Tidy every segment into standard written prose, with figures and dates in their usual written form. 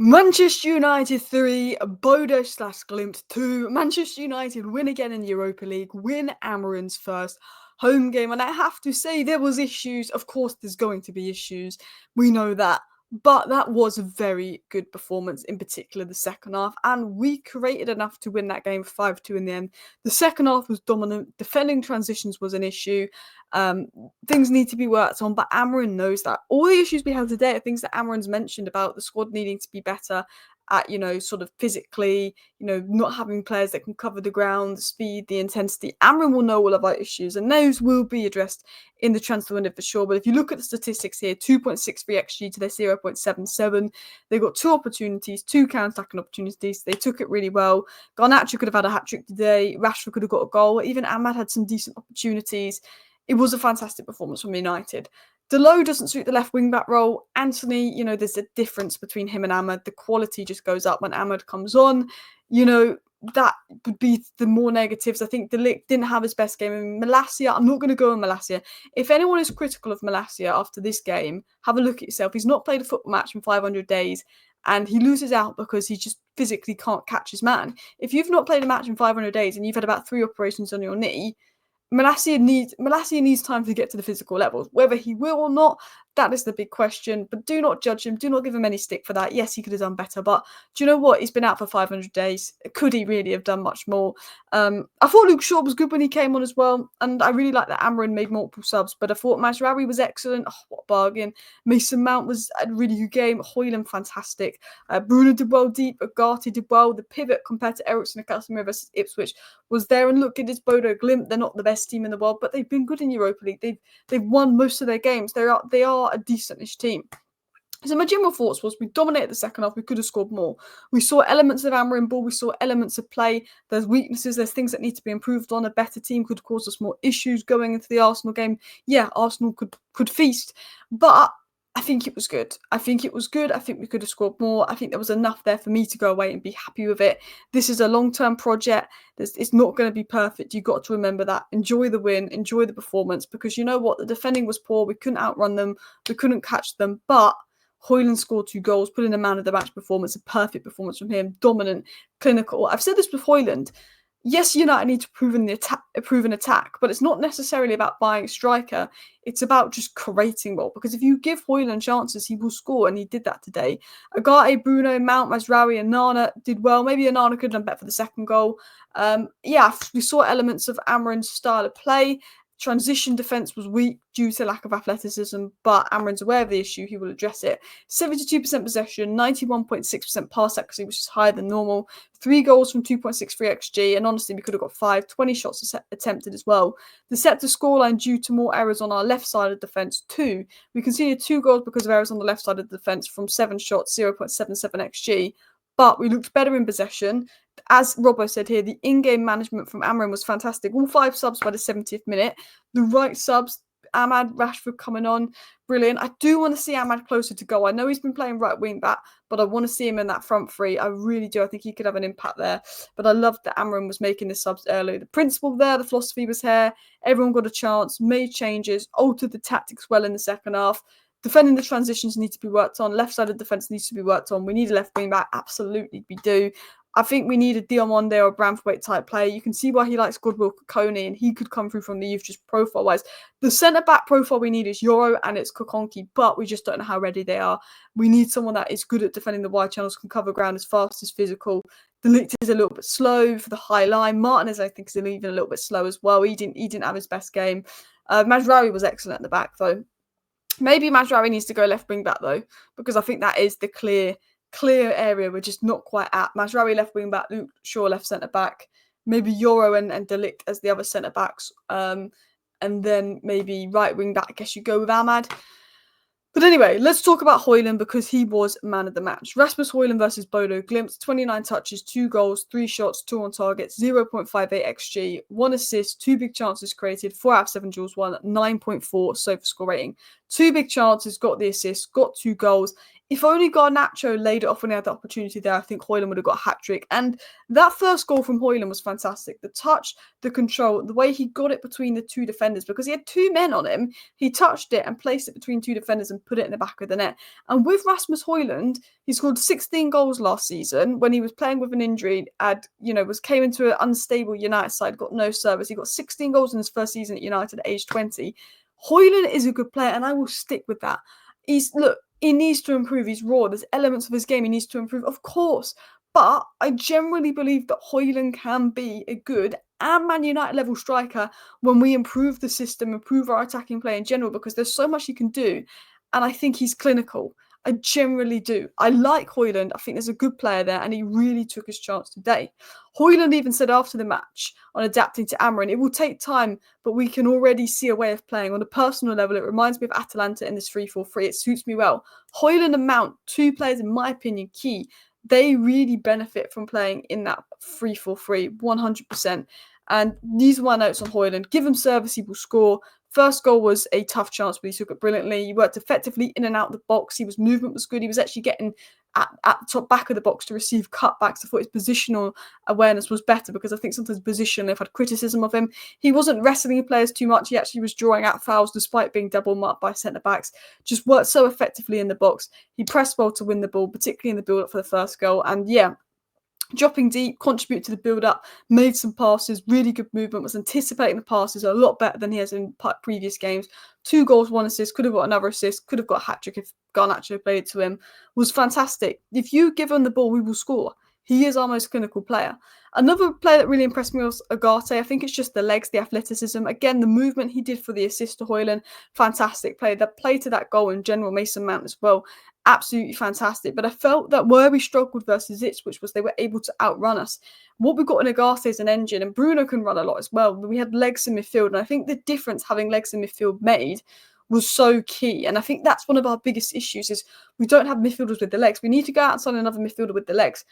Manchester United 3, Bodo/Glimt 2. Manchester United win again in the Europa League, win Amorim's first home game. And I have to say, there was issues. Of course, there's going to be issues. We know that. But that was a very good performance, in particular the second half. And we created enough to win that game 5-2 in the end. The second half was dominant. Defending transitions was an issue. Things need to be worked on, but Amorim knows that. All the issues we have today are things that Amorim's mentioned about the squad needing to be better at, sort of physically, not having players that can cover the ground, the speed, the intensity. Amorim will know all of our issues, and those will be addressed in the transfer window for sure. But if you look at the statistics here, 2.63 XG to their 0.77, they got two opportunities, two counter-attacking opportunities. They took it really well. Garnacho could have had a hat-trick today. Rashford could have got a goal. Even Ahmad had some decent opportunities. It was a fantastic performance from United. Delo doesn't suit the left wing-back role. Anthony, there's a difference between him and Ahmad. The quality just goes up when Ahmad comes on. That would be the more negatives. I think De Ligt didn't have his best game. And Malacia, I'm not going to go on Malacia. If anyone is critical of Malacia after this game, have a look at yourself. He's not played a football match in 500 days. And he loses out because he just physically can't catch his man. If you've not played a match in 500 days and you've had about 3 operations on your knee, Malacia needs time to get to the physical levels. Whether he will or not, that is the big question. But do not judge him. Do not give him any stick for that. Yes, he could have done better. But do you know what? He's been out for 500 days. Could he really have done much more? I thought Luke Shaw was good when he came on as well. And I really like that Amorim made multiple subs. But I thought Mazraoui was excellent. Oh, what a bargain. Mason Mount was a really good game. Højlund, fantastic. Bruno did well deep. Ugarte did well. The pivot compared to Ericsson and Casemiro versus Ipswich was there. And look, it is Bodo Glimt. They're not the best team in the world, but they've been good in Europa League. They've won most of their games. They are a decentish team. So my general thoughts was we dominated the second half. We could have scored more. We saw elements of Amorim ball. We saw elements of play. There's weaknesses. There's things that need to be improved on. A better team could cause us more issues going into the Arsenal game. Yeah, Arsenal could feast, but I think it was good. I think we could have scored more. I think there was enough there for me to go away and be happy with it. This is a long-term project. It's not going to be perfect. You've got to remember that. Enjoy the win. Enjoy the performance, because you know what? The defending was poor. We couldn't outrun them. We couldn't catch them. But Højlund scored 2 goals, put in a man of the match performance, a perfect performance from him. Dominant, clinical. I've said this with Højlund. Yes, United need to prove an attack, but it's not necessarily about buying a striker. It's about just creating more. Because if you give Højlund chances, he will score, and he did that today. Ugarte, Bruno, Mount, Mazraoui, and Nana did well. Maybe Nana could have done better for the second goal. We saw elements of Amorim's style of play. Transition defence was weak due to lack of athleticism, but Amorim's aware of the issue. He will address it. 72% possession, 91.6% pass accuracy, which is higher than normal. 3 goals from 2.63 XG, and honestly, we could have got 5. 20 shots attempted as well. The set to scoreline due to more errors on our left side of defence, 2. We conceded 2 goals because of errors on the left side of the defence from 7 shots, 0.77 XG. But we looked better in possession. As Robbo said here, the in-game management from Amorim was fantastic. All 5 subs by the 70th minute. The right subs, Ahmad, Rashford coming on, brilliant. I do want to see Ahmad closer to goal. I know he's been playing right wing back, but I want to see him in that front 3. I really do. I think he could have an impact there. But I loved that Amorim was making the subs early. The principle there, the philosophy was here. Everyone got a chance, made changes, altered the tactics well in the second half. Defending the transitions need to be worked on. Left side of defence needs to be worked on. We need a left wing back. Absolutely, we do. I think we need a Diomande or a Branthwaite type player. You can see why he likes Goodwill Coney, and he could come through from the youth just profile-wise. The centre-back profile we need is Euro and it's Kokonki, but we just don't know how ready they are. We need someone that is good at defending the wide channels, can cover ground, as fast, as physical. De Ligt is a little bit slow for the high line. Martinez, I think, is even a little bit slow as well. He didn't have his best game. Mazraoui was excellent at the back, though. Maybe Mazraoui needs to go left wing back, though, because I think that is the clear area we're just not quite at. Mazraoui left wing back, Luke Shaw left centre back, maybe Euro and De Ligt as the other centre backs, and then maybe right wing back. I guess you go with Ahmad. But anyway, let's talk about Højlund, because he was man of the match. Rasmus Højlund versus Bodo Glimt, 29 touches, 2 goals, 3 shots, 2 on target, 0.58 XG, 1 assist, 2 big chances created, 4 out of 7 duels won, 9.4 SOFA score rating. 2 big chances, got the assist, got 2 goals. if only Garnacho laid it off when he had the opportunity there, I think Højlund would have got a hat-trick. And that first goal from Højlund was fantastic. The touch, the control, the way he got it between the two defenders, because he had two men on him. He touched it and placed it between two defenders and put it in the back of the net. And with Rasmus Højlund, he scored 16 goals last season when he was playing with an injury and, came into an unstable United side, got no service. He got 16 goals in his first season at United at age 20. Højlund is a good player, and I will stick with that. He needs to improve. He's raw. There's elements of his game he needs to improve, of course. But I generally believe that Højlund can be a good and Man United level striker when we improve the system, improve our attacking play in general, because there's so much he can do. And I think he's clinical. I generally do. I like Højlund. I think there's a good player there, and he really took his chance today. Højlund even said after the match on adapting to Amorim, it will take time, but we can already see a way of playing. On a personal level, it reminds me of Atalanta in this 3-4-3. It suits me well. Højlund and Mount, two players, in my opinion, key. They really benefit from playing in that 3-4-3, 100%. And these are my notes on Højlund. Give him service, he will score. First goal was a tough chance, but he took it brilliantly. He worked effectively in and out of the box. His movement was good. He was actually getting at the top back of the box to receive cutbacks. I thought his positional awareness was better, because I think sometimes position, they've had criticism of him. He wasn't wrestling players too much. He actually was drawing out fouls despite being double marked by centre-backs. Just worked so effectively in the box. He pressed well to win the ball, particularly in the build-up for the first goal. And yeah, dropping deep, contribute to the build-up, made some passes, really good movement, was anticipating the passes a lot better than he has in previous games. 2 goals, 1 assist, could have got another assist, could have got a hat-trick if Garnacho played it to him. Was fantastic. If you give him the ball, we will score. He is our most clinical player. Another player that really impressed me was Ugarte. I think it's just the legs, the athleticism. Again, the movement he did for the assist to Højlund, fantastic play. The play to that goal in general, Mason Mount as well, absolutely fantastic. But I felt that where we struggled versus Ipswich was they were able to outrun us. What we got in Ugarte is an engine, and Bruno can run a lot as well. We had legs in midfield, and I think the difference having legs in midfield made was so key. And I think that's one of our biggest issues is we don't have midfielders with the legs. We need to go out and sign another midfielder with the legs.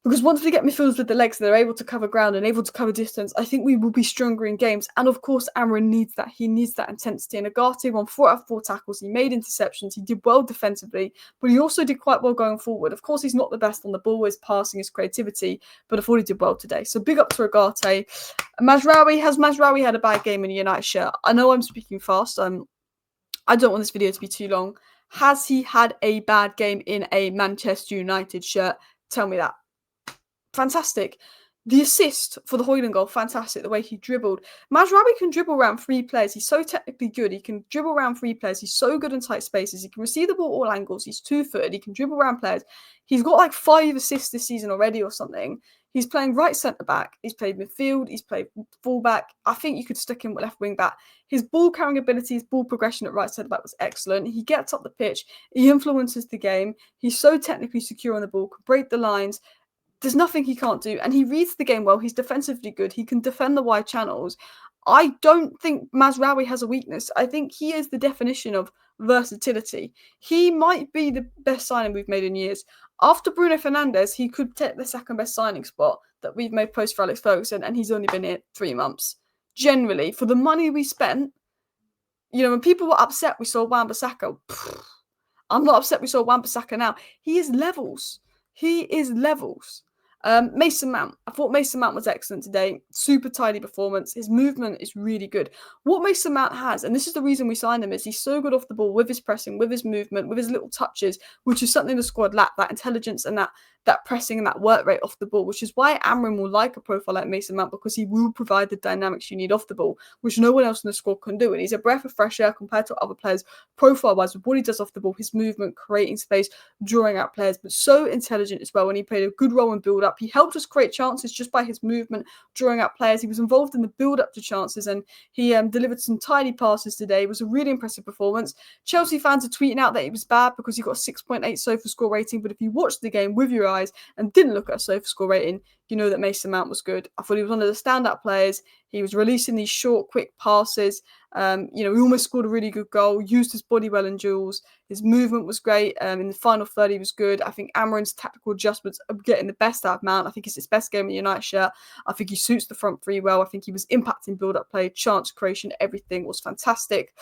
Because once we get midfielders with the legs, they're able to cover ground and able to cover distance, I think we will be stronger in games. And of course, Amorim needs that. He needs that intensity. And Ugarte won 4 out of 4 tackles. He made interceptions. He did well defensively, but he also did quite well going forward. Of course, he's not the best on the ball, his passing, his creativity, but I thought he did well today. So big up to Ugarte. Mazraoui, has Mazraoui had a bad game in a United shirt? I know I'm speaking fast. I don't want this video to be too long. Has he had a bad game in a Manchester United shirt? Tell me that. Fantastic. The assist for the Højlund goal, fantastic. The way he dribbled. Mazraoui can dribble around 3 players. He's so technically good. He can dribble around 3 players. He's so good in tight spaces. He can receive the ball all angles. He's 2-footed. He can dribble around players. He's got like 5 assists this season already or something. He's playing right centre-back. He's played midfield. He's played full-back. I think you could stick him left wing-back. His ball-carrying ability, his ball progression at right centre-back was excellent. He gets up the pitch. He influences the game. He's so technically secure on the ball, can break the lines. There's nothing he can't do, and he reads the game well. He's defensively good. He can defend the wide channels. I don't think Mazraoui has a weakness. I think he is the definition of versatility. He might be the best signing we've made in years. After Bruno Fernandes, he could take the second best signing spot that we've made post for Alex Ferguson, and he's only been here 3 months. Generally, for the money we spent, when people were upset we saw Wan-Bissaka, I'm not upset we saw Wan-Bissaka now. He is levels. He is levels. Mason Mount. I thought Mason Mount was excellent today. Super tidy performance. His movement is really good. What Mason Mount has, and this is the reason we signed him, is he's so good off the ball with his pressing, with his movement, with his little touches, which is something the squad lacked, that intelligence and that pressing and that work rate off the ball, which is why Amorim will like a profile like Mason Mount, because he will provide the dynamics you need off the ball, which no one else in the squad can do. And he's a breath of fresh air compared to other players profile-wise with what he does off the ball, his movement, creating space, drawing out players, but so intelligent as well. When he played a good role in build-up, he helped us create chances just by his movement, drawing out players. He was involved in the build-up to chances, and he delivered some tidy passes today. It was a really impressive performance. Chelsea fans are tweeting out that it was bad because he got a 6.8 SOFA score rating, but if you watched the game with your eyes and didn't look at a SOFA score rating, you know that Mason Mount was good. I thought he was one of the standout players. He was releasing these short, quick passes. He almost scored a really good goal, used his body well in duels. His movement was great. In the final third, he was good. I think Amorim's tactical adjustments are getting the best out of Mount. I think it's his best game in the United shirt. I think he suits the front three well. I think he was impacting build-up play, chance creation, everything was fantastic.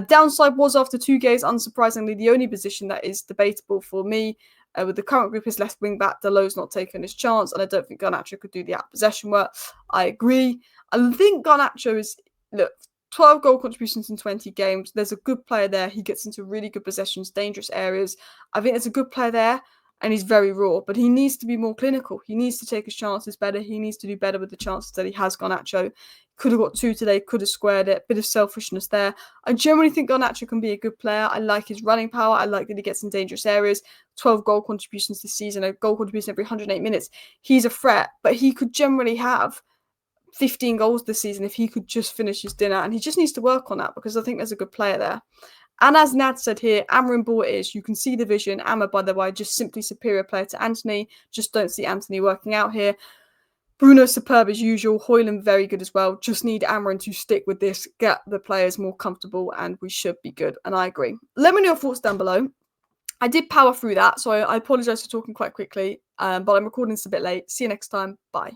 Downside was after 2 games, unsurprisingly, the only position that is debatable for me with the current group is left wing back. Dalot's not taking his chance, and I don't think Garnacho could do the out possession work. I agree. I think Garnacho is, look, 12 goal contributions in 20 games. There's a good player there. He gets into really good possessions, dangerous areas. I think there's a good player there, and he's very raw, but he needs to be more clinical. He needs to take his chances better. He needs to do better with the chances that he has. Garnacho could have got 2 today, could have squared it. Bit of selfishness there. I generally think Garnacho can be a good player. I like his running power. I like that he gets in dangerous areas. 12 goal contributions this season, a goal contribution every 108 minutes. He's a threat, but he could generally have 15 goals this season if he could just finish his dinner, and he just needs to work on that because I think there's a good player there. And as Nad said here, Amorim ball it is. You can see the vision. Amma, by the way, just simply superior player to Anthony. Just don't see Anthony working out here. Bruno superb as usual. Højlund very good as well. Just need Amorim to stick with this, get the players more comfortable, and we should be good. And I agree. Let me know your thoughts down below. I did power through that, so I apologise for talking quite quickly, but I'm recording this a bit late. See you next time. Bye.